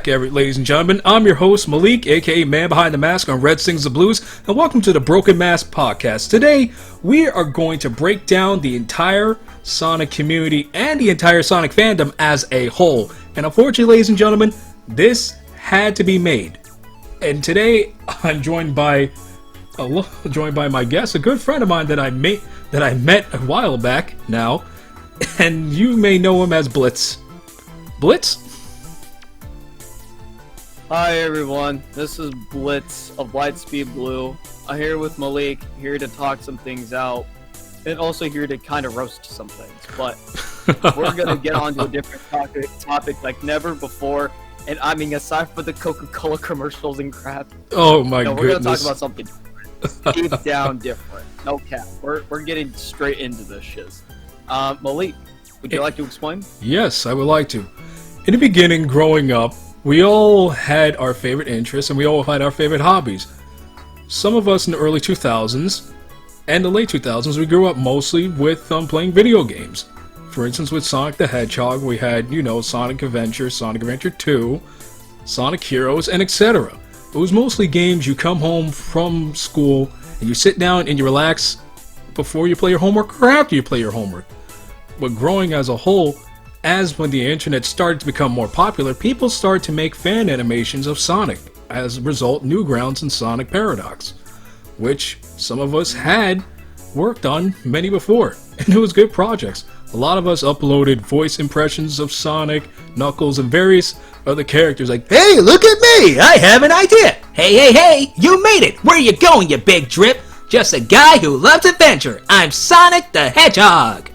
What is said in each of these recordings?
Ladies and gentlemen, I'm your host Malik, aka Man Behind the Mask on Red Sings the Blues, and welcome to the Broken Mask Podcast. Today, we are going to break down the entire Sonic community and the entire Sonic fandom as a whole. And unfortunately, ladies and gentlemen, this had to be made. And today, I'm joined by my guest, a good friend of mine that I met a while back now, and you may know him as Blitz. Blitz? Hi everyone, this is Blitz of lightspeedofblue. I'm here with Malik, here to talk some things out, and also here to kind of roast some things. But we're gonna get on to a different topic like never before. And I mean, aside for the Coca-Cola commercials and crap, oh my goodness, we're gonna talk about something different. Deep down different. No cap. We're getting straight into this shiz. Malik, would you like to explain? Yes, I would like to. In the beginning, growing up, we all had our favorite interests and we all had our favorite hobbies. Some of us in the early 2000s and the late 2000s, we grew up mostly with playing video games. For instance, with Sonic the Hedgehog, we had, Sonic Adventure, Sonic Adventure 2, Sonic Heroes, and etc. It was mostly games you come home from school and you sit down and you relax before you play your homework or after you play your homework. But growing as a whole, as when the internet started to become more popular, people started to make fan animations of Sonic. As a result, Newgrounds and Sonic Paradox, which some of us had worked on many before, and it was good projects. A lot of us uploaded voice impressions of Sonic, Knuckles, and various other characters like, "Hey, look at me! I have an idea! Hey, you made it! Where you going, you big drip? Just a guy who loves adventure! I'm Sonic the Hedgehog!"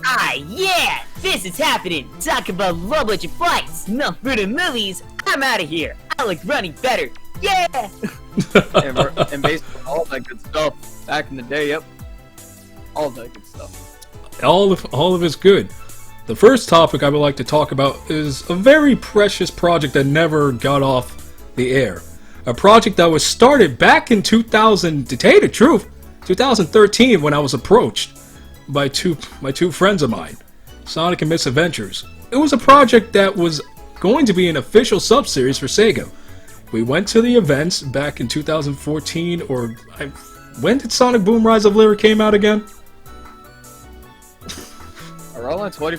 Ah, yeah! This is happening! Talk about low-budget fights! Not for the movies! I'm out of here! I like running better! Yeah! and basically all that good stuff back in the day, yep. All that good stuff. All of it's good. The first topic I would like to talk about is a very precious project that never got off the air. A project that was started back in 2000, to tell you the truth, 2013 when I was approached by two friends of mine, Sonic and Misadventures. It was a project that was going to be an official sub-series for Sega. We went to the events back in 2014, when did Sonic Boom Rise of Lyric came out again? Around like the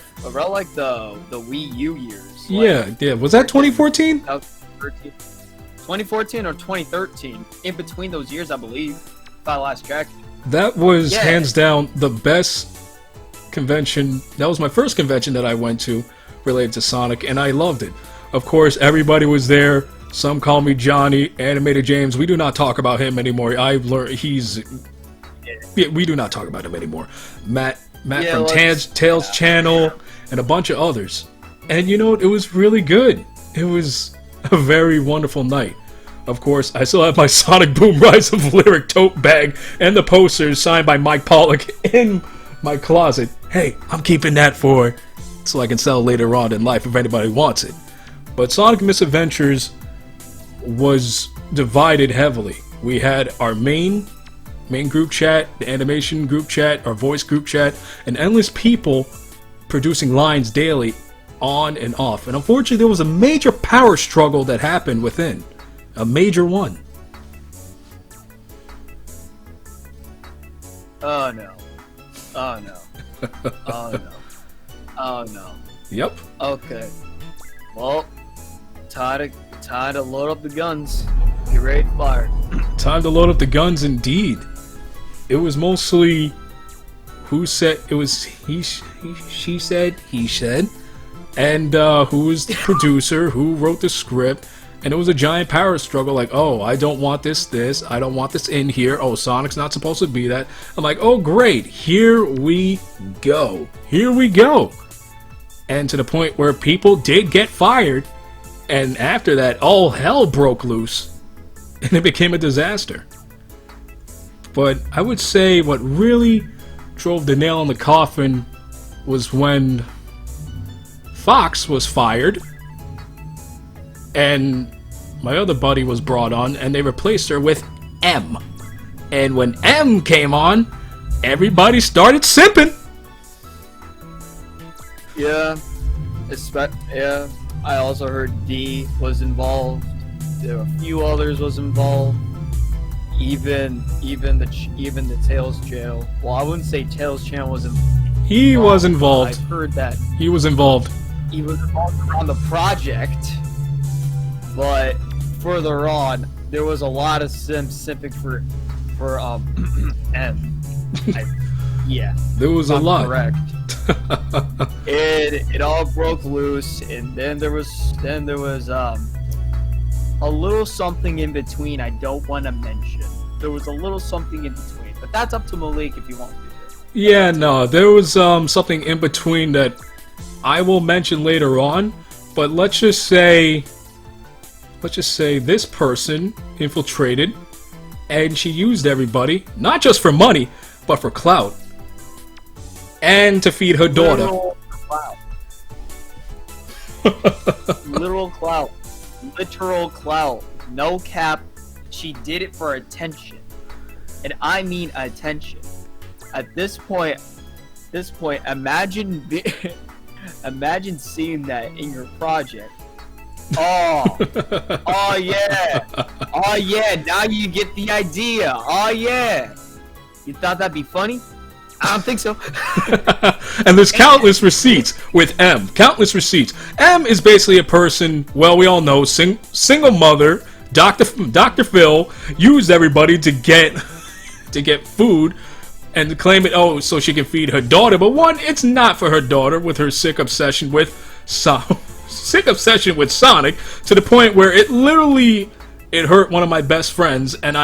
Wii U years. Yeah. Was that 2014? 2014 or 2013. In between those years, I believe. If I last checked. That was hands down the best convention. That was my first convention that I went to related to Sonic, and I loved it. Of course, everybody was there. Some call me Johnny, Animated James. We do not talk about him anymore. I've learned we do not talk about him anymore. Matt from Tails channel and a bunch of others. And it was really good. It was a very wonderful night. Of course, I still have my Sonic Boom Rise of Lyric tote bag and the posters signed by Mike Pollock in my closet. Hey, I'm keeping that so I can sell later on in life if anybody wants it. But Sonic Misadventures was divided heavily. We had our main group chat, the animation group chat, our voice group chat, and endless people producing lines daily on and off. And unfortunately, there was a major power struggle that happened within. A major one. Oh no. Oh no. Oh no. Oh no. Yep. Okay. Well, time to load up the guns. Get ready to fire. Time to load up the guns indeed. It was mostly who said it was she said, he said, and who was the producer, who wrote the script. And it was a giant power struggle, like, oh, I don't want this, I don't want this in here, oh, Sonic's not supposed to be that. I'm like, oh, great, here we go. And to the point where people did get fired, and after that, all hell broke loose, and it became a disaster. But I would say what really drove the nail in the coffin was when Fox was fired, and my other buddy was brought on, and they replaced her with M. And when M came on, everybody started simping. Yeah, I also heard D was involved. There were a few others was involved. Even the Tails jail. Well, I wouldn't say Tails channel was involved. He was involved. I've heard that He was involved. he was involved around the project, but further on, there was a lot of specific for M. Yeah, There was a I'm lot. correct. It all broke loose, and then there was a little something in between. I don't want to mention. There was a little something in between, but that's up to Malik if you want to. Yeah, no, there was something in between that I will mention later on, but let's just say this person infiltrated and she used everybody, not just for money, but for clout. And to feed her daughter. Literal clout. Literal clout. Literal clout. No cap. She did it for attention. And I mean attention. At this point, imagine imagine seeing that in your project. Oh, oh yeah, oh yeah. Now you get the idea. Oh yeah. You thought that'd be funny? I don't think so. And there's countless receipts with M. Countless receipts. M is basically a person, well, we all know, single mother. Dr. Phil used everybody to get food and to claim it, oh, so she can feed her daughter. But one, it's not for her daughter with her sick obsession with Sonic, to the point where it hurt one of my best friends, and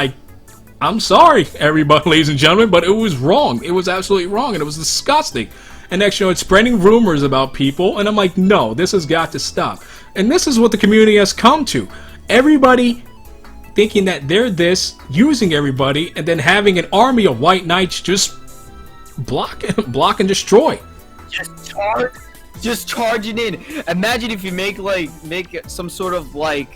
I'm sorry, everybody, ladies and gentlemen, but it was wrong. It was absolutely wrong, and it was disgusting. And next, it's spreading rumors about people, and I'm like, no, this has got to stop. And this is what the community has come to. Everybody thinking that they're this, using everybody, and then having an army of white knights just block and destroy. Just charging in. Imagine if you make some sort of what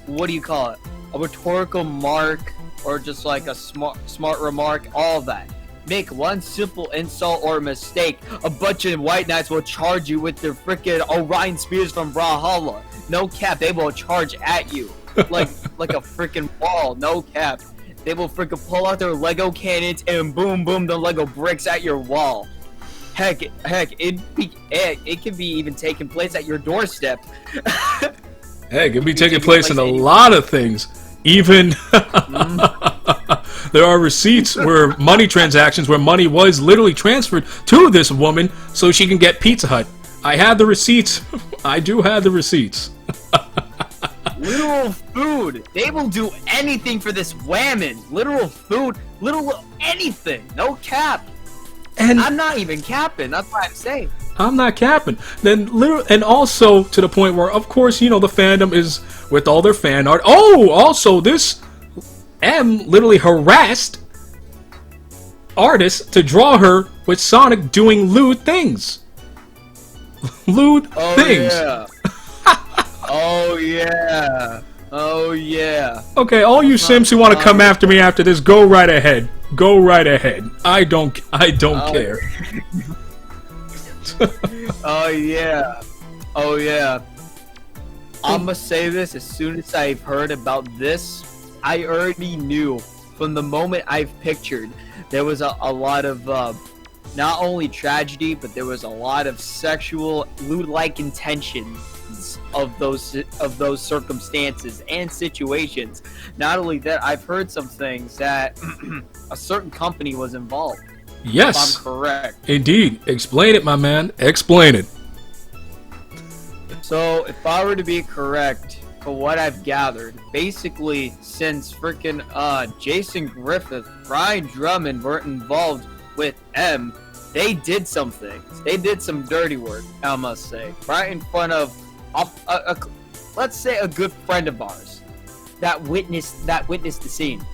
do you call it? A rhetorical mark, or just like a smart remark, all of that. Make one simple insult or mistake, a bunch of white knights will charge you with their freaking Orion spears from Brawlhalla. No cap, they will charge at you like a freaking wall. No cap, they will freaking pull out their Lego cannons and boom, boom, the Lego bricks at your wall. Heck, it could be even taking place at your doorstep. Hey, it could be taking place in a lot of things. Even there are receipts where money transactions where money was literally transferred to this woman so she can get Pizza Hut. I have the receipts. I do have the receipts. Literal food. They will do anything for this woman. Literal food. Literal anything. No cap. And I'm not even capping. That's what I'm saying. I'm not capping. And also to the point where, of course, the fandom is with all their fan art. Oh, also this M literally harassed artists to draw her with Sonic doing lewd things. Lewd things. Yeah. Oh yeah. Oh yeah. Okay, all you Sims who want to come after me after this, go right ahead. Go right ahead. I don't care. Oh yeah. Oh yeah. I'ma say this, as soon as I've heard about this, I already knew from the moment I've pictured there was a lot of not only tragedy, but there was a lot of sexual lewd-like intentions of those circumstances and situations. Not only that, I've heard some things that a certain company was involved. Yes. If I'm correct. Indeed. Explain it, my man. Explain it. So, if I were to be correct, for what I've gathered, basically, since freaking Jason Griffith, Brian Drummond weren't involved with M, they did some things. They did some dirty work, I must say. Right in front of, let's say, a good friend of ours that witnessed the scene.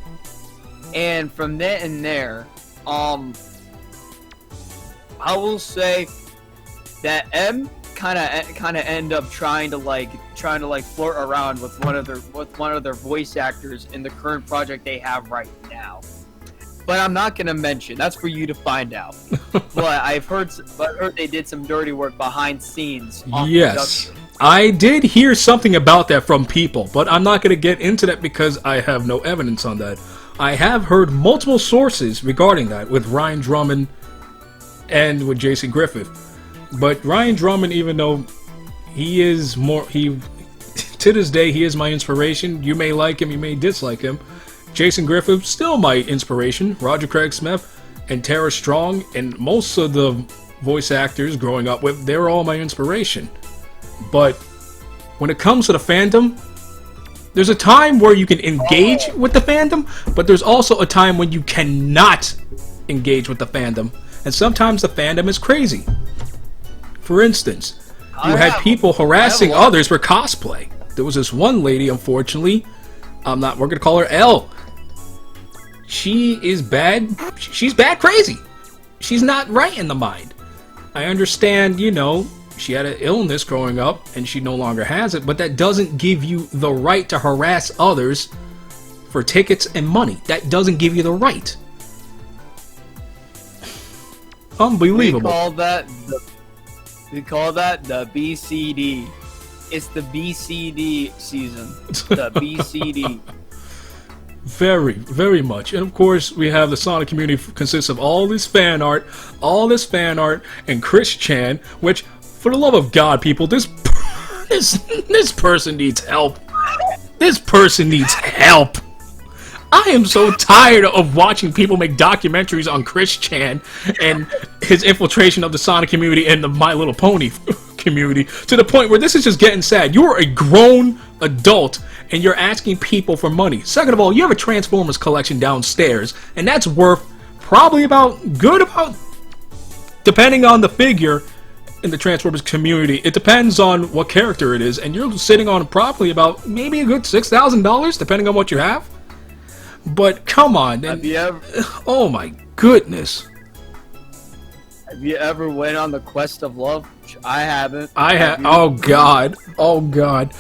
And from then and there, I will say that M kind of end up trying to flirt around with one of their voice actors in the current project they have right now. But I'm not gonna mention. That's for you to find out. But I've heard they did some dirty work behind scenes. Yes. I did hear something about that from people, but I'm not going to get into that because I have no evidence on that. I have heard multiple sources regarding that with Ryan Drummond and with Jason Griffith. But Ryan Drummond, even though he is to this day, he is my inspiration. You may like him, you may dislike him. Jason Griffith, still my inspiration. Roger Craig Smith and Tara Strong and most of the voice actors growing up with, they were all my inspiration. But when it comes to the fandom, there's a time where you can engage with the fandom, but there's also a time when you cannot engage with the fandom. And sometimes the fandom is crazy. For instance, you had people harassing others for cosplay. There was this one lady, unfortunately, we're going to call her L. She is bad. She's bad crazy. She's not right in the mind. I understand, you know, she had an illness growing up and she no longer has it, but that doesn't give you the right to harass others for tickets and money. That doesn't give you the right. Unbelievable. We call that the BCD. It's the BCD season. The BCD. Very, very much. And of course, we have the Sonic community consists of all this fan art, and Chris Chan, which, for the love of God, people, this person needs help. This person needs help. I am so tired of watching people make documentaries on Chris Chan and his infiltration of the Sonic community and the My Little Pony community, to the point where this is just getting sad. You are a grown adult and you're asking people for money. Second of all, you have a Transformers collection downstairs, and that's worth probably about, depending on the figure in the Transformers community, it depends on what character it is, and you're sitting on probably about maybe a good $6,000, depending on what you have. But come on, oh my goodness. Have you ever went on the quest of love? I haven't. I have. Oh God. Oh God.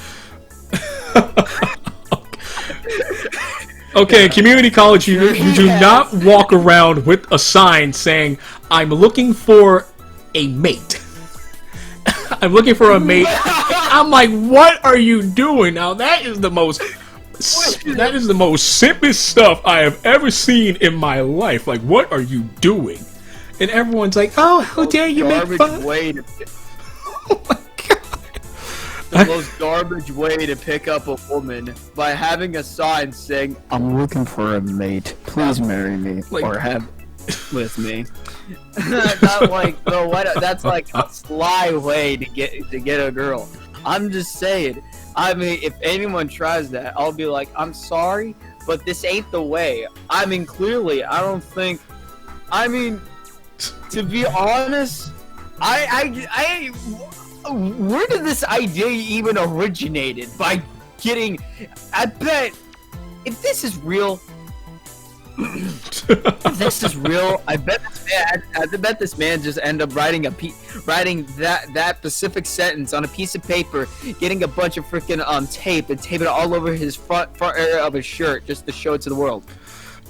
Okay, community college, you do not walk around with a sign saying, "I'm looking for a mate." I'm looking for a mate. I'm like, what are you doing? Now that is the most simplest stuff I have ever seen in my life. Like, what are you doing? And everyone's like, "Oh, how dare you make fun?" Oh my God. The most garbage way to pick up a woman by having a sign saying, "I'm looking for a mate. Please marry me or have with me." That's like a sly way to get a girl. I'm just saying. I mean, if anyone tries that, I'll be like, "I'm sorry, but this ain't the way." I mean, clearly, I don't think. I mean, to be honest, where did this idea even originated? By getting, I bet, if this is real, I bet this man just ended up writing that specific sentence on a piece of paper, getting a bunch of freaking tape and taping it all over his front area of his shirt just to show it to the world.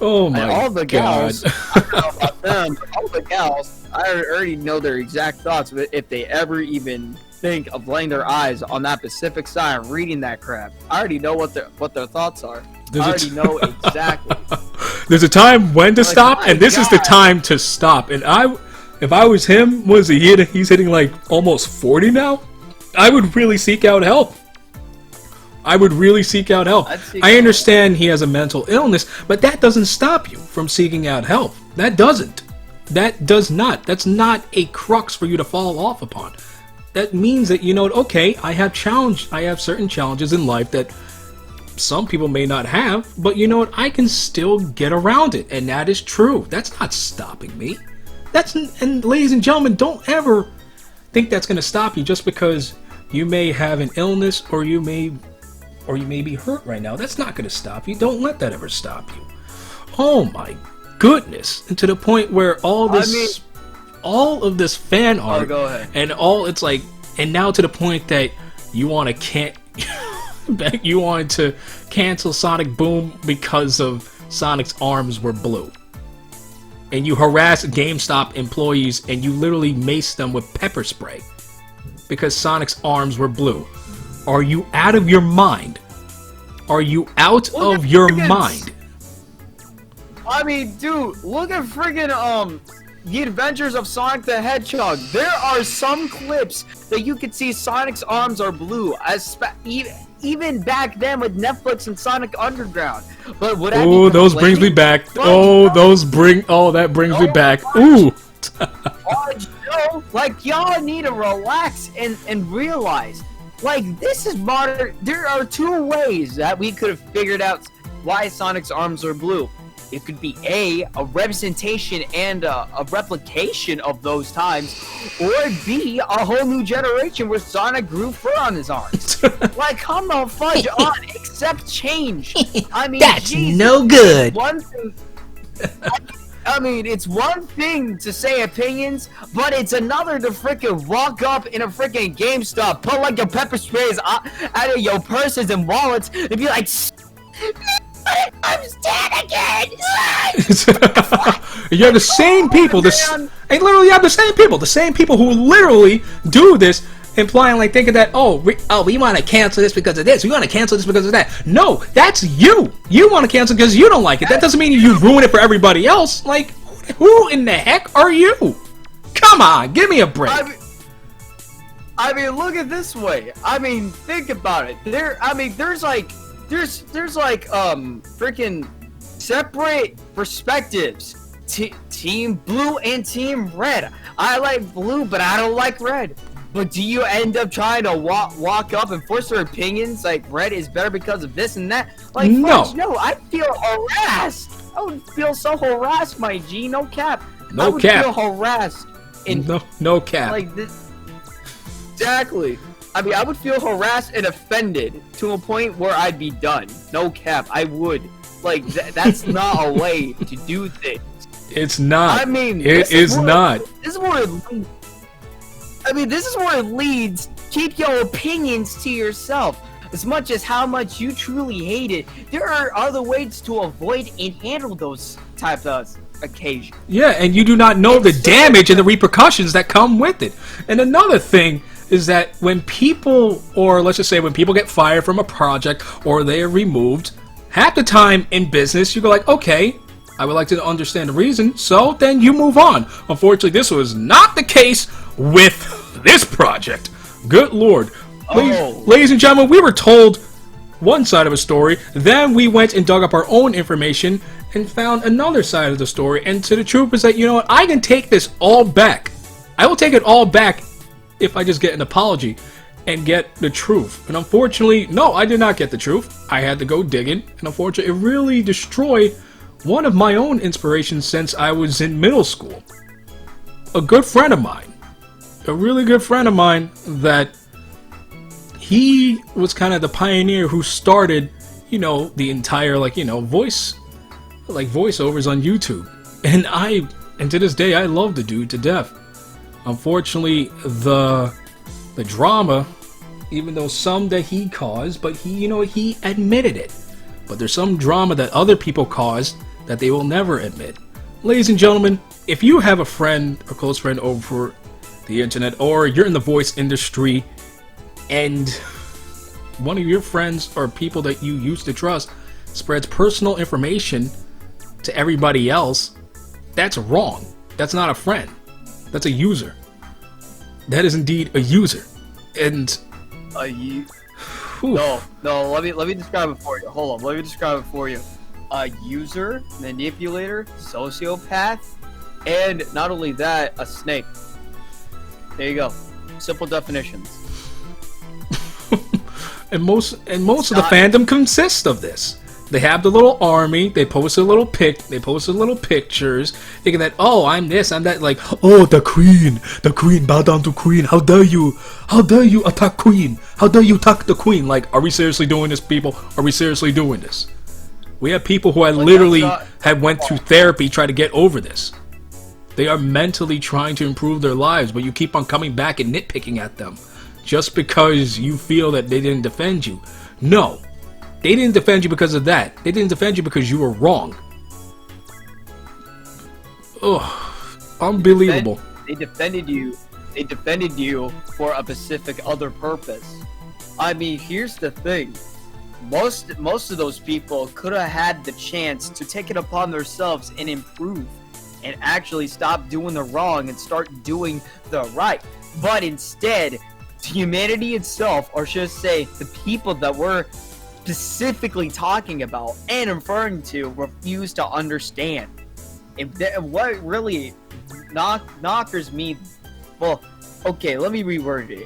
Oh my God. All the gals, I don't know about them, but all the gals, I already know their exact thoughts, but if they ever even think of laying their eyes on that specific sign, reading that crap, I already know what their thoughts are. I already know exactly. There's a time when to stop, and this is the time to stop. And if I was him, he's hitting like almost 40 now, I would really seek out help. I understand he has a mental illness, but that doesn't stop you from seeking out help. That doesn't. That does not. That's not a crux for you to fall off upon. That means that, okay, I have certain challenges in life that some people may not have, but you know what? I can still get around it, and that is true. That's not stopping me. And ladies and gentlemen, don't ever think that's going to stop you just because you may have an illness or you may be hurt right now. That's not going to stop you. Don't let that ever stop you. Oh my goodness! And to the point where all of this fan art, and now to the point that you want to cancel Sonic Boom because of Sonic's arms were blue. And you harass GameStop employees and you literally mace them with pepper spray. because Sonic's arms were blue. Are you out of your mind? Are you out of your mind? I mean, dude, look at friggin' The Adventures of Sonic the Hedgehog. There are some clips that you could see Sonic's arms are blue, even back then with Netflix and Sonic Underground. But would I Oh, those brings me back. Oh, that brings me back. Ooh. Like, y'all need to relax and realize, like, this is modern. There are two ways that we could have figured out why Sonic's arms are blue. It could be A, representation and a replication of those times, or B, a whole new generation where Sonic grew fur on his arms. Like, come the fudge on, accept change. I mean, That's Jesus, no good. One thing. I mean, it's one thing to say opinions, but it's another to freaking walk up in a freaking GameStop, put like your pepper sprays out of your purses and wallets, and be like, I'm dead again! You have the same people, and literally you have the same people who literally do this, implying, like, thinking that, we want to cancel this because of this, we want to cancel this because of that. No, that's you. You want to cancel because you don't like it. That doesn't mean you ruin it for everybody else. Like, who in the heck are you? Come on, give me a break. I mean, look at this way. I mean, think about it. There's freaking separate perspectives. Team Blue and Team Red. I like blue, but I don't like red. But do you end up trying to walk up and force their opinions? Like, red is better because of this and that? Like, no. No, I feel harassed. I would feel so harassed, my G. No cap. No I would cap. feel harassed. No cap. Like this. Exactly. I mean, I would feel harassed and offended to a point where I'd be done. No cap. I would. Like, that's not a way to do things. It's not. I mean, it is not. This is where it leads. I mean, this is where it leads. Keep your opinions to yourself. As much as how much you truly hate it, there are other ways to avoid and handle those types of occasions. Yeah, and you do not know the damage and the repercussions that come with it. And another thing is that when people, or let's just say when people get fired from a project or they are removed, half the time in business you go like, okay, I would like to understand the reason, so then you move on. Unfortunately, this was not the case with this project. Good lord. Ladies and gentlemen, we were told one side of a story, then we went and dug up our own information and found another side of the story, and to the truth is that, you know what, I can take this all back. I will take it all back if I just get an apology and get the truth. And unfortunately, no, I did not get the truth. I had to go digging, and unfortunately, it really destroyed one of my own inspirations since I was in middle school. A good friend of mine, a really good friend of mine, that he was kind of the pioneer who started, you know, the entire, like, you know, voiceovers on YouTube. And to this day, I love the dude to death. Unfortunately, the drama, even though some that he caused, but he, you know, he admitted it. But there's some drama that other people caused that they will never admit. Ladies and gentlemen, if you have a friend, a close friend over the internet, or you're in the voice industry, and one of your friends or people that you used to trust spreads personal information to everybody else, that's wrong. That's not a friend. That's a user. That is indeed a user. And No, let me describe it for you. Hold on, let me describe it for you. A user, manipulator, sociopath, and not only that, a snake. There you go. Simple definitions. and most of the fandom consists of this. They have the little army. They post little pictures, thinking that, oh, I'm this, I'm that. Like, oh, the queen, bow down to queen. How dare you attack queen? How dare you attack the queen? Like, are we seriously doing this, people? Are we seriously doing this? We have people who literally have went through therapy trying to get over this. They are mentally trying to improve their lives, but you keep on coming back and nitpicking at them just because you feel that they didn't defend you. No. They didn't defend you because of that. They didn't defend you because you were wrong. Ugh. Unbelievable. They defended you they defended you for a specific other purpose. I mean, here's the thing. Most of those people could have had the chance to take it upon themselves and improve and actually stop doing the wrong and start doing the right. But instead, humanity itself, or should I say the people that we're specifically talking about and referring to, refuse to understand. And what really knockers me, well, okay, let me reword it.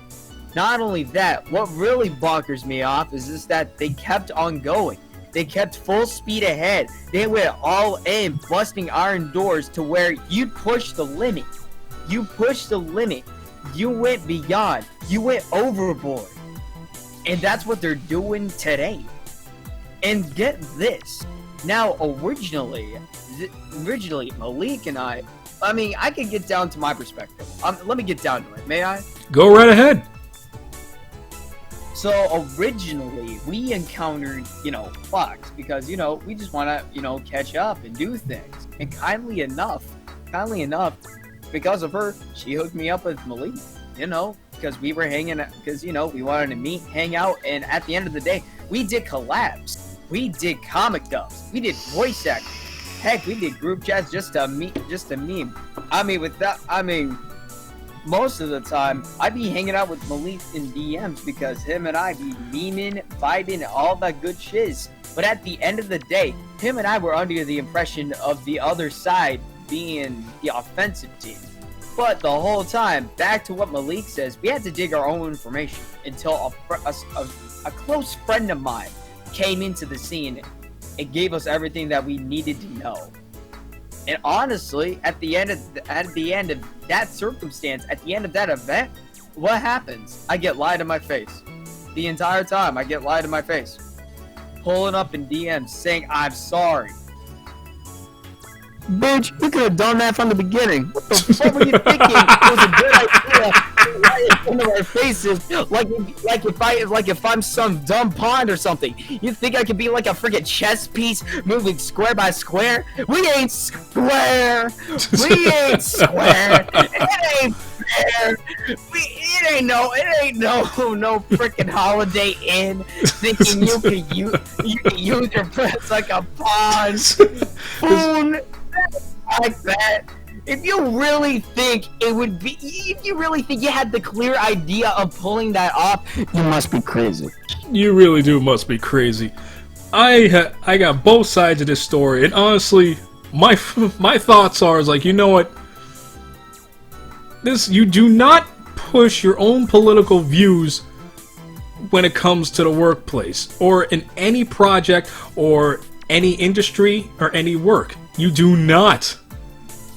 Not only that, what really bonkers me off is just that they kept on going. They kept full speed ahead. They went all in, busting iron doors to where you push the limit. You pushed the limit. You went beyond. You went overboard. And that's what they're doing today. And get this. Now, originally, Malik and I mean, I can get down to my perspective. Let me get down to it. May I? Go right ahead. So originally, we encountered, Fox because, we just want to, catch up and do things. And kindly enough, because of her, she hooked me up with Malik, because we were hanging out, because, we wanted to meet, hang out, and at the end of the day, we did collabs. We did comic dubs. We did voice acting. Heck, we did group chats just to meme. Most of the time, I'd be hanging out with Malik in DMs because him and I be memeing, vibing, all that good shiz. But at the end of the day, him and I were under the impression of the other side being the offensive team. But the whole time, back to what Malik says, we had to dig our own information until a close friend of mine came into the scene and gave us everything that we needed to know. And honestly, at the end of that circumstance, at the end of that event, what happens? I get lied to my face. The entire time, I get lied to my face. Pulling up in DMs saying, I'm sorry. Bitch, you could have done that from the beginning. What the fuck were you thinking? It was a good idea. Right in front of our faces, like if I'm some dumb pawn or something. You think I could be like a freaking chess piece moving square by square? We ain't square. We ain't square. It ain't fair. It ain't no freaking Holiday Inn thinking you can use your press like a pawn. Spoon. Like that. If you really think you had the clear idea of pulling that off, you must be crazy. You really must be crazy. I got both sides of this story, and honestly, my thoughts are like, you know what? You do not push your own political views when it comes to the workplace, or in any project, or any industry, or any work. You do not.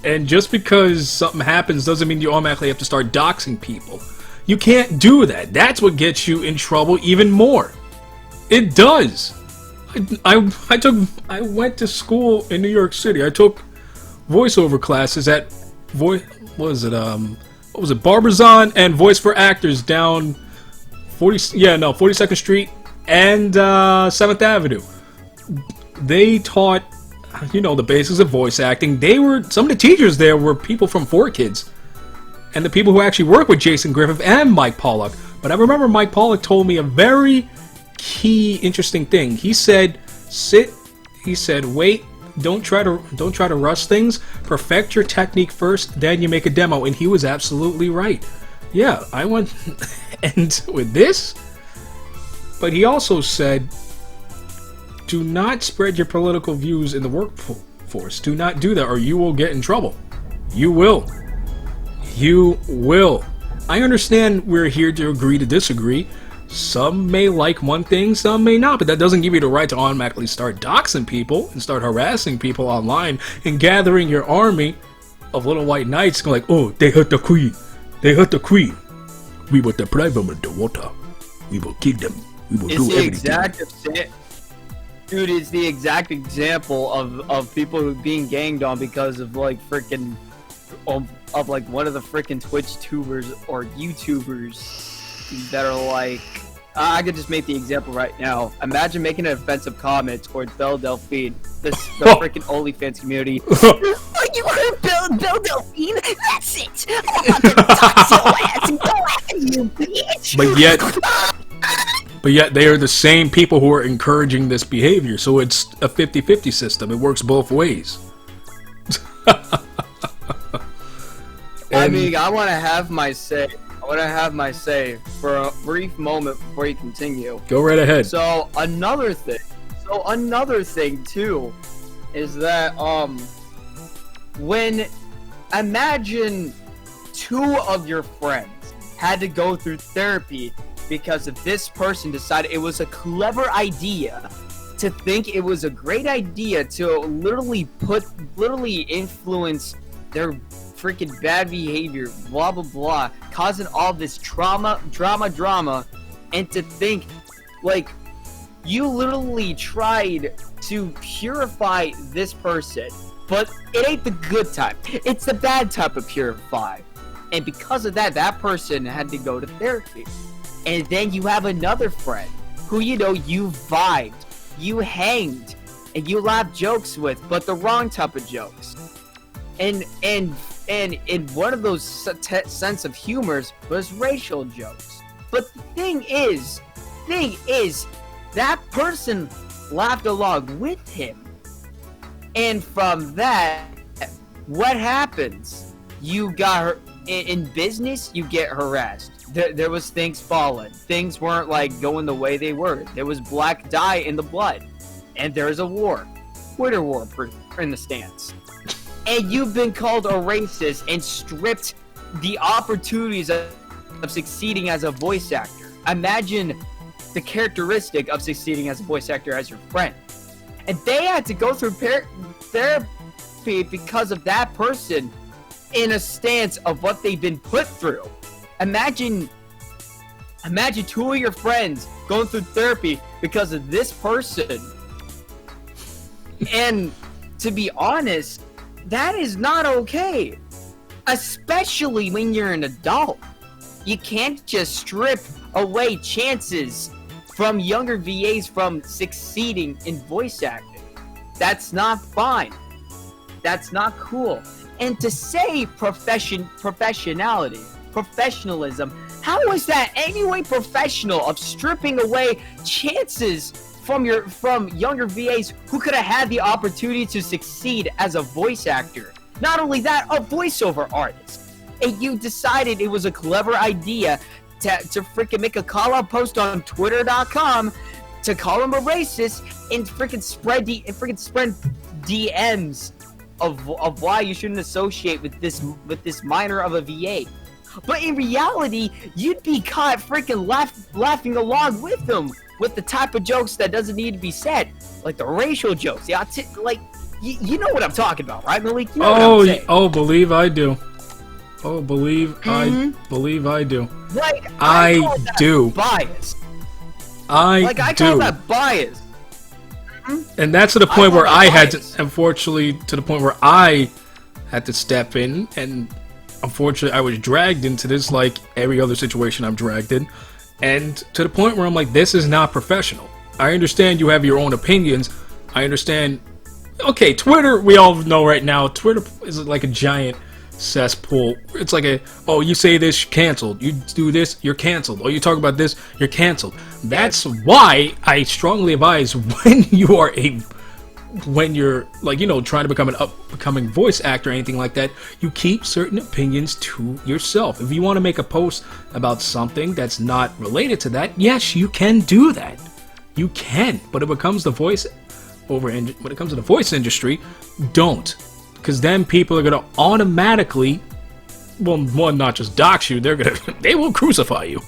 And just because something happens doesn't mean you automatically have to start doxing people. You can't do that. That's what gets you in trouble even more. It does. I went to school in New York City. I took voiceover classes at Barbizon and Voice for Actors down 42nd Street and 7th Avenue. They taught the basics of voice acting. Some of the teachers there were people from 4Kids, and the people who actually work with Jason Griffith and Mike Pollock. But I remember Mike Pollock told me a very key, interesting thing. He said, wait, don't try to rush things. Perfect your technique first, then you make a demo. And he was absolutely right. Yeah, I went and with this. But he also said, do not spread your political views in the workforce. Do not do that, or you will get in trouble. You will. You will. I understand we're here to agree to disagree. Some may like one thing, some may not, but that doesn't give you the right to automatically start doxing people and start harassing people online and gathering your army of little white knights going like, oh, they hurt the queen. They hurt the queen. We will deprive them of the water. We will kill them. We will do everything. Dude, it's the exact example of people who being ganged on because of like freaking of like one of the freaking Twitch tubers or YouTubers that are like, I could just make the example right now. Imagine making an offensive comment towards Belle Delphine, the freaking OnlyFans community. You heard Bill Delphine? That's it! I'm about to toss your ass and go after you, bitch! But yet they are the same people who are encouraging this behavior, so it's a 50-50 system. It works both ways. I mean, I want to have my say. For a brief moment before you continue. Go right ahead. So another thing too is that when imagine two of your friends had to go through therapy because of this person decided it was a clever idea to think it was a great idea to literally influence their freaking bad behavior, blah blah blah, causing all this drama, and to think like you literally tried to purify this person, but it ain't the good type, it's the bad type of purify, and because of that, that person had to go to therapy. And then you have another friend who, you know, you vibed, you hanged, and you laughed jokes with, but the wrong type of jokes. And in one of those sense of humors was racial jokes. But the thing is, that person laughed along with him. And from that, what happens? You got in business, you get harassed. There was things falling. Things weren't like going the way they were. There was black dye in the blood. And there's a war. Twitter war in the stands. And you've been called a racist and stripped the opportunities of succeeding as a voice actor. Imagine the characteristic of succeeding as a voice actor as your friend. And they had to go through therapy because of that person in a stance of what they've been put through. Imagine two of your friends going through therapy because of this person. And to be honest, that is not okay. Especially when you're an adult. You can't just strip away chances from younger VAs from succeeding in voice acting. That's not fine. That's not cool. And to say professionalism, how is that any way professional of stripping away chances from younger VAs who could have had the opportunity to succeed as a voice actor? Not only that, a voiceover artist. And you decided it was a clever idea to freaking make a call-out post on Twitter.com to call him a racist and freaking spread DMs of why you shouldn't associate with this minor of a VA. But in reality, you'd be caught freaking laughing along with them with the type of jokes that doesn't need to be said, like the racial jokes. Yeah, like you know what I'm talking about, right, Malik? You know what I'm saying. Believe I do. I believe I do. Like I do. Bias. I call that bias. And that's to the point where I had to, unfortunately, to the point where I had to step in, and unfortunately I was dragged into this like every other situation I'm dragged in, and to the point where I'm like, this is not professional. I understand you have your own opinions. I understand. Okay, Twitter, we all know right now, Twitter is like a giant cesspool. It's like you say this, you're canceled. You do this, you're canceled. Oh, you talk about this, you're canceled. That's why I strongly advise when you're like, you know, trying to become an upcoming voice actor or anything like that, you keep certain opinions to yourself. If you want to make a post about something that's not related to that, yes, you can do that. You can, but when it comes to the voice industry, don't. Because then people are gonna automatically, well, one, not just dox you, they will crucify you.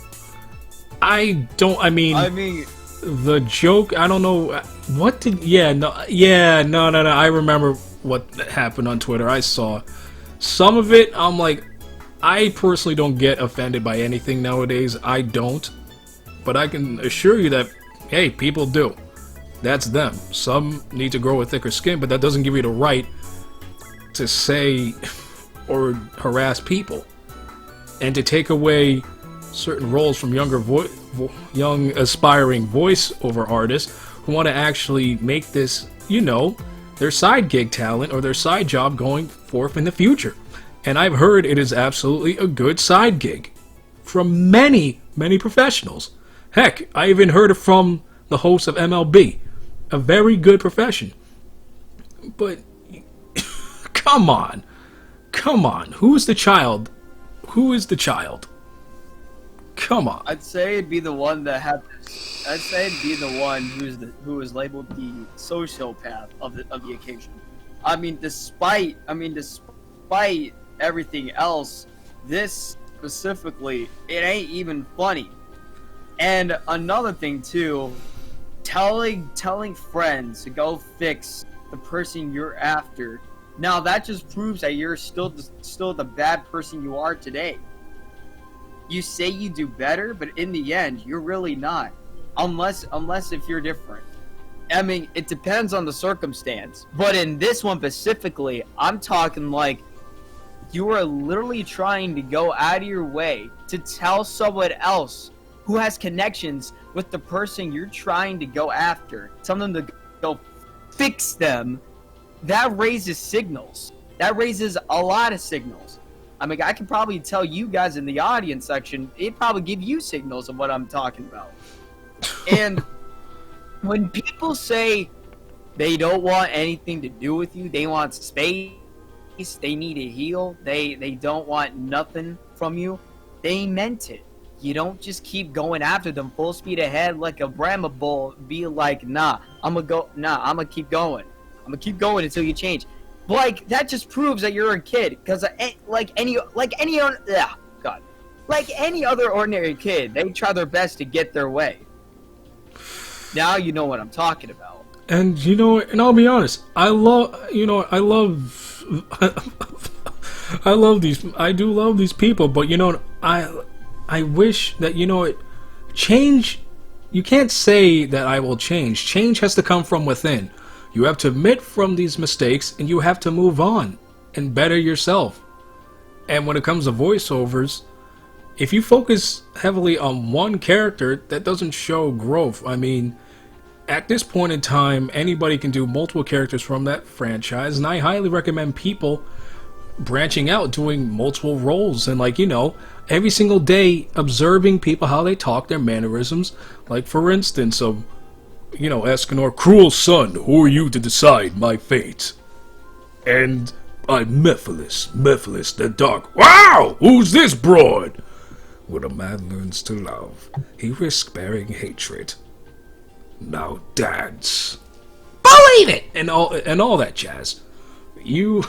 I mean, the joke, I don't know, no, I remember what happened on Twitter. I saw some of it. I'm like, I personally don't get offended by anything nowadays. I don't. But I can assure you that, hey, people do. That's them. Some need to grow a thicker skin, but that doesn't give you the right to say or harass people and to take away certain roles from young aspiring voiceover artists who want to actually make this, you know, their side gig talent or their side job going forth in the future. And I've heard it is absolutely a good side gig from many, many professionals. Heck, I even heard it from the host of MLB. A very good profession. But, come on. Come on. Who's the child? Who is the child? Come on. I'd say it'd be the one that had. I'd say it'd be the one who is labeled the sociopath of the occasion. Despite everything else, this specifically, it ain't even funny. And another thing too, telling friends to go fix the person you're after. Now that just proves that you're still the bad person you are today. You say you do better, but in the end, you're really not. Unless if you're different. I mean, it depends on the circumstance. But in this one specifically, I'm talking like you are literally trying to go out of your way to tell someone else who has connections with the person you're trying to go after. Tell them to go fix them. That raises signals. That raises a lot of signals. I mean, I can probably tell you guys in the audience section, it probably give you signals of what I'm talking about. And when people say they don't want anything to do with you, they want space, they need to heal, they don't want nothing from you, they meant it. You don't just keep going after them full speed ahead like a Brahma bull, be like, nah, I'm gonna keep going. I'm gonna keep going until you change. Like, that just proves that you're a kid, because like any other ordinary kid, they try their best to get their way. Now you know what I'm talking about. And and I'll be honest, I love I do love these people, but I wish that change. You can't say that I will change. Change has to come from within. You have to admit from these mistakes, and you have to move on and better yourself. And when it comes to voiceovers, if you focus heavily on one character, that doesn't show growth. I mean, at this point in time, anybody can do multiple characters from that franchise, and I highly recommend people branching out, doing multiple roles, and every single day observing people, how they talk, their mannerisms. Like, for instance, Escanor, cruel son, who are you to decide my fate? And I'm Mephiles the Dark. Wow! Who's this broad? When a man learns to love, he risks bearing hatred. Now dance. Believe it! And all that jazz. You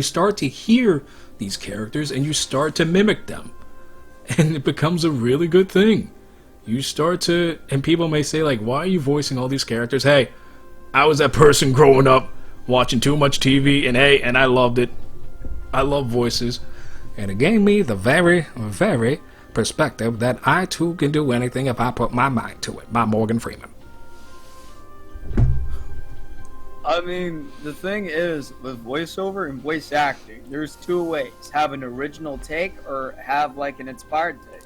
start to hear these characters and you start to mimic them. And it becomes a really good thing. You start to, and people may say, like, why are you voicing all these characters? Hey, I was that person growing up watching too much TV, and I loved it. I love voices. And it gave me the very, very perspective that I too can do anything if I put my mind to it. By Morgan Freeman. I mean, the thing is, with voiceover and voice acting, there's two ways. Have an original take or have, like, an inspired take.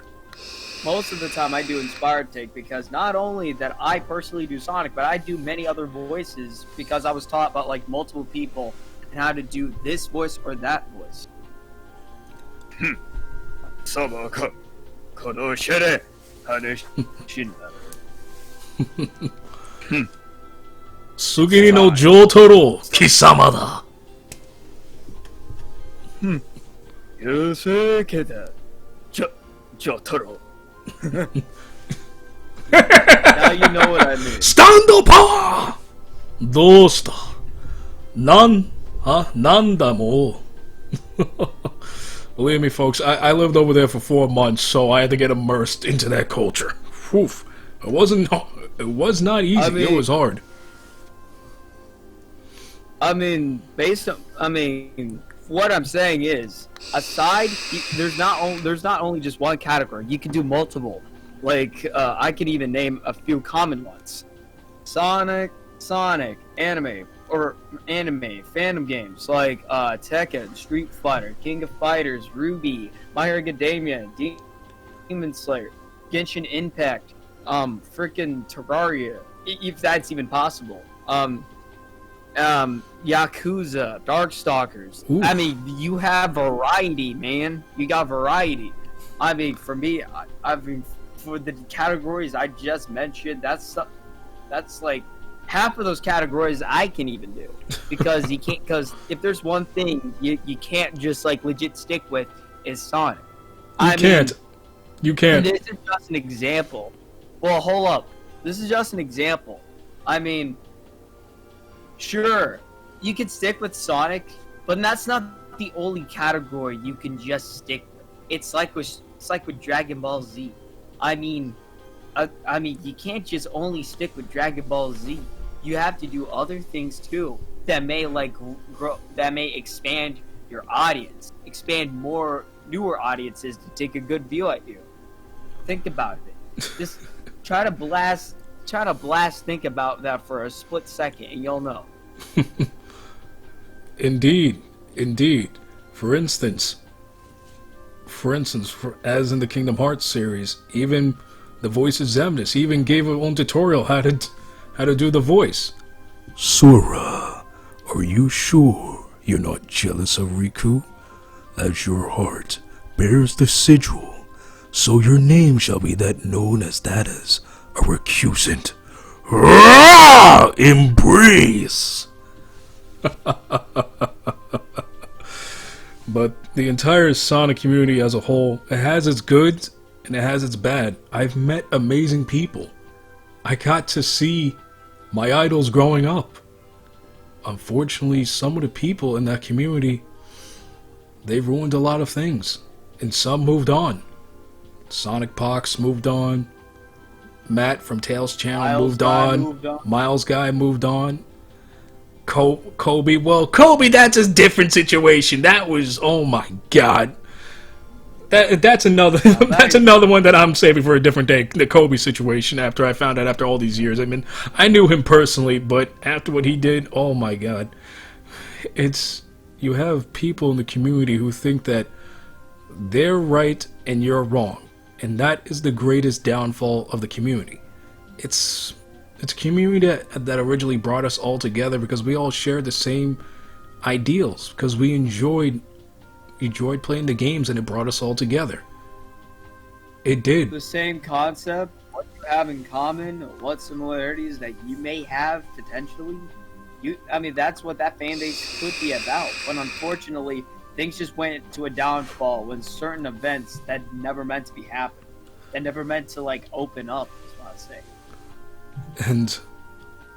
Most of the time I do inspired take because not only that I personally do Sonic, but I do many other voices because I was taught by like multiple people and how to do this voice or that voice. Sugiri no Jotaro, Kisama da. Jotaro. Now you know what I mean. Stand power! Dosta? Nanda mo. Believe me, folks, I lived over there for 4 months, so I had to get immersed into that culture. Oof. It was not easy. It was hard. What I'm saying is, there's not only just one category. You can do multiple. Like, I could even name a few common ones. Sonic, anime, fandom games like Tekken, Street Fighter, King of Fighters, Ruby, My Hero Academia, Demon Slayer, Genshin Impact, freaking Terraria, if that's even possible. Yakuza, Darkstalkers. Oof. I mean, you have variety, man. You got variety. I mean, for me, I mean, for the categories I just mentioned, that's like half of those categories I can even do, because you can't. Because if there's one thing you can't just like legit stick with, is Sonic. You can't. You can't. This is just an example. Well, hold up. This is just an example. I mean, sure, you can stick with Sonic, but that's not the only category you can just stick with. It's like with Dragon Ball Z. I mean, you can't just only stick with Dragon Ball Z. You have to do other things too that may that may expand your audience, expand more newer audiences to take a good view at you. Think about it. Just try to blast. Think about that for a split second, and you'll know. Indeed. For instance, as in the Kingdom Hearts series, even the voice of Xemnas even gave her own tutorial how to do the voice. Sora, are you sure you're not jealous of Riku? As your heart bears the sigil, so your name shall be that known as a recusant. Embrace! But the entire Sonic community as a whole, it has its goods and it has its bad. I've met amazing people. I got to see my idols growing up. Unfortunately, some of the people in that community, they've ruined a lot of things. And some moved on. Sonic Pox moved on. Matt from Tails Channel moved on. Mal.Z moved on. Kobe, well, Kobe, that's a different situation. That was, oh my god. That's another that's another one that I'm saving for a different day. The Kobe situation. After I found out after all these years, I mean, I knew him personally, but after what he did, oh my god, you have people in the community who think that they're right and you're wrong, and that is the greatest downfall of the community. It's a community that originally brought us all together because we all shared the same ideals, because we enjoyed playing the games and it brought us all together. It did. The same concept, what you have in common, what similarities that you may have potentially. I mean, that's what that fan base could be about. But unfortunately, things just went to a downfall when certain events that never meant to be happening, that never meant to like open up, is what I say. And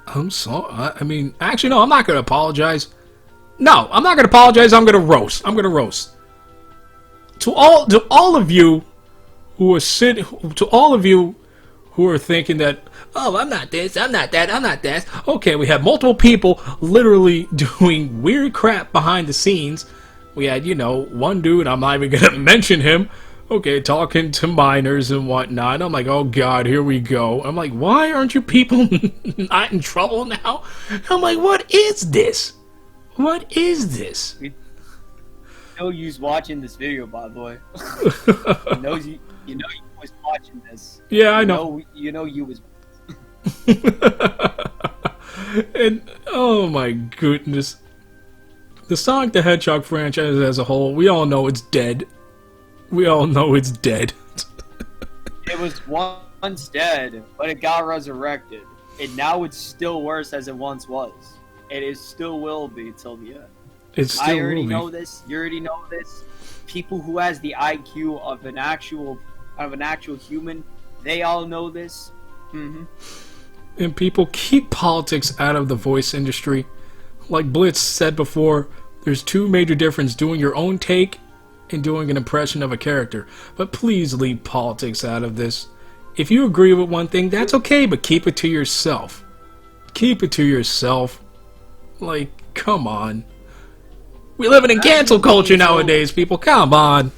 I'm sorry. I mean, actually, no, I'm not going to apologize. No, I'm not going to apologize. I'm going to roast. To all of you who are thinking that, oh, I'm not this, I'm not that, I'm not that. Okay, we have multiple people literally doing weird crap behind the scenes. We had, one dude, I'm not even going to mention him, okay, talking to minors and whatnot. I'm like, oh god, here we go. I'm like, why aren't you people not in trouble now? I'm like, what is this? What is this? You know you's watching this video, by the way. you was watching this. Yeah, I know. You know you was. And oh my goodness, the Sonic the Hedgehog franchise as a whole, we all know it's dead. It was once dead, but it got resurrected, and now it's still worse as it once was. It still will be till the end. I already know this. You already know this. People who has the IQ of an actual human, they all know this. Mm-hmm. And people, keep politics out of the voice industry. Like Blitz said before, there's two major differences: doing your own take and doing an impression of a character. But please leave politics out of this. If you agree with one thing, that's okay, but keep it to yourself. Like, come on. We live in cancel culture nowadays, people. Come on.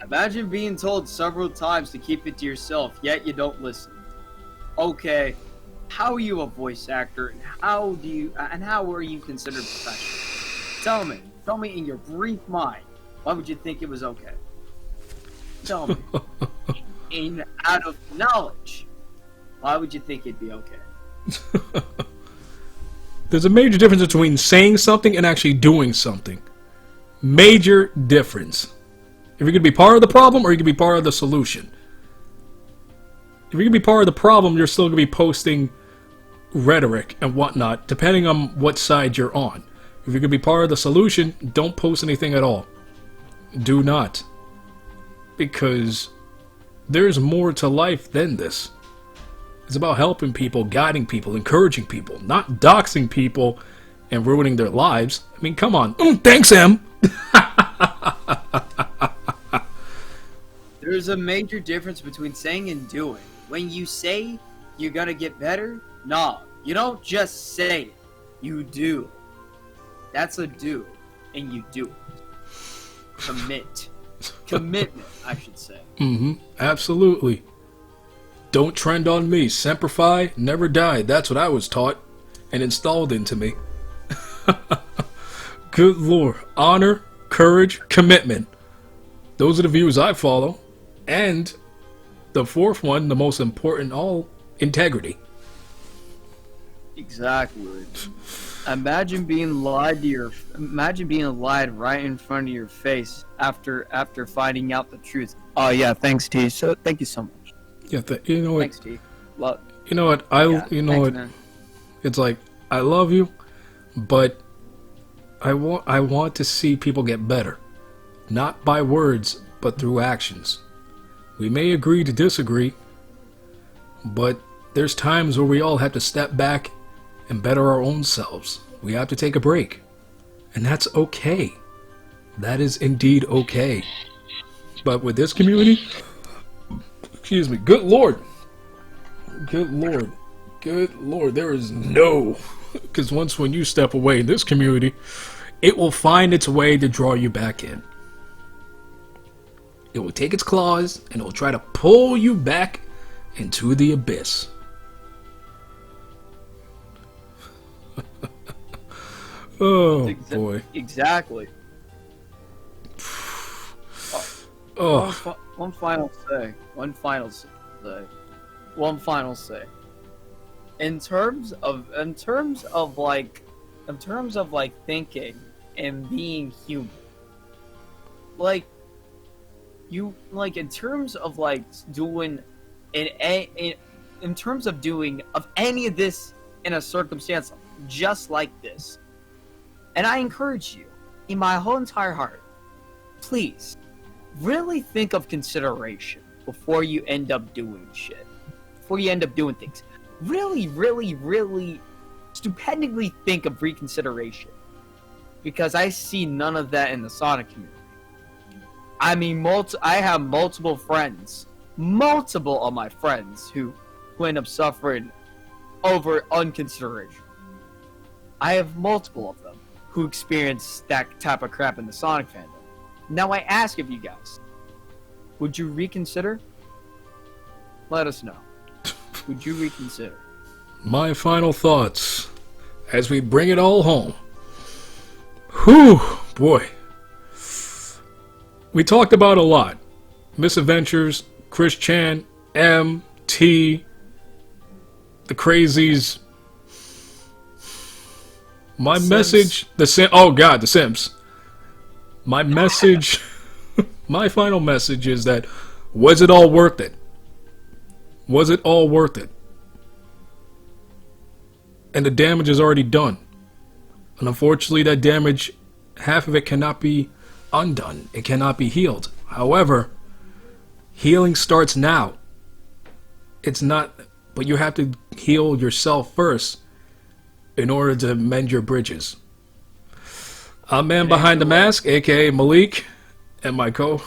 Imagine being told several times to keep it to yourself, yet you don't listen. Okay, how are you a voice actor, and how are you considered professional? Tell me in your brief mind, why would you think it was okay? Tell me. Out of knowledge, why would you think it'd be okay? There's a major difference between saying something and actually doing something. Major difference. If you could be part of the problem or you could be part of the solution. If you can be part of the problem, you're still going to be posting rhetoric and whatnot, depending on what side you're on. If you can be part of the solution, don't post anything at all. Do not. Because there's more to life than this. It's about helping people, guiding people, encouraging people, not doxing people and ruining their lives. I mean, come on. Thanks, Em. There's a major difference between saying and doing. When you say you're gonna get better, no, you don't just say it. You do. That's a do, and you do it. Commit. Commitment, I should say. Absolutely. Don't trend on me. Semper Fi, never die. That's what I was taught and installed into me. Good Lord. Honor, courage, commitment. Those are the views I follow. And the fourth one, the most important, all integrity. Exactly. Imagine being lied right in front of your face after finding out the truth. Oh yeah, thanks T. So thank you so much. Yeah, you know what? Thanks T. Love. You know what? Man. It's like I love you, but I want to see people get better, not by words, but through actions. We may agree to disagree, but there's times where we all have to step back and better our own selves. We have to take a break. And that's okay. That is indeed okay. But with this community, excuse me, good Lord. Good Lord. Good Lord. There is no... Because when you step away in this community, it will find its way to draw you back in. It will take its claws and it will try to pull you back into the abyss. Oh boy. Exactly. Oh. One final say. In terms of thinking and being human, in terms of doing any of this in a circumstance just like this, and I encourage you in my whole entire heart, please really think of consideration before you end up doing shit, before you end up doing things. Really, really, really stupendly think of reconsideration, because I see none of that in the Sonic community. I mean, I have multiple of my friends who end up suffering over unconsideration. I have multiple of them who experience that type of crap in the Sonic fandom. Now I ask of you guys, would you reconsider? Let us know. Would you reconsider? My final thoughts as we bring it all home. Whew, boy. We talked about a lot. Misadventures, Chris Chan, M, T, the crazies. My message, the Sims. My message, my final message is that, was it all worth it? Was it all worth it? And the damage is already done. And unfortunately, that damage, half of it cannot be undone. It cannot be healed. However, healing starts now. It's not, but you have to heal yourself first in order to mend your bridges. I'm man behind the mask, aka Malik, and my good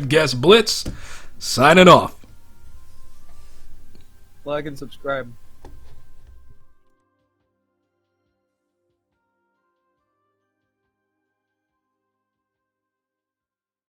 guest Blitz, signing off. Like and subscribe.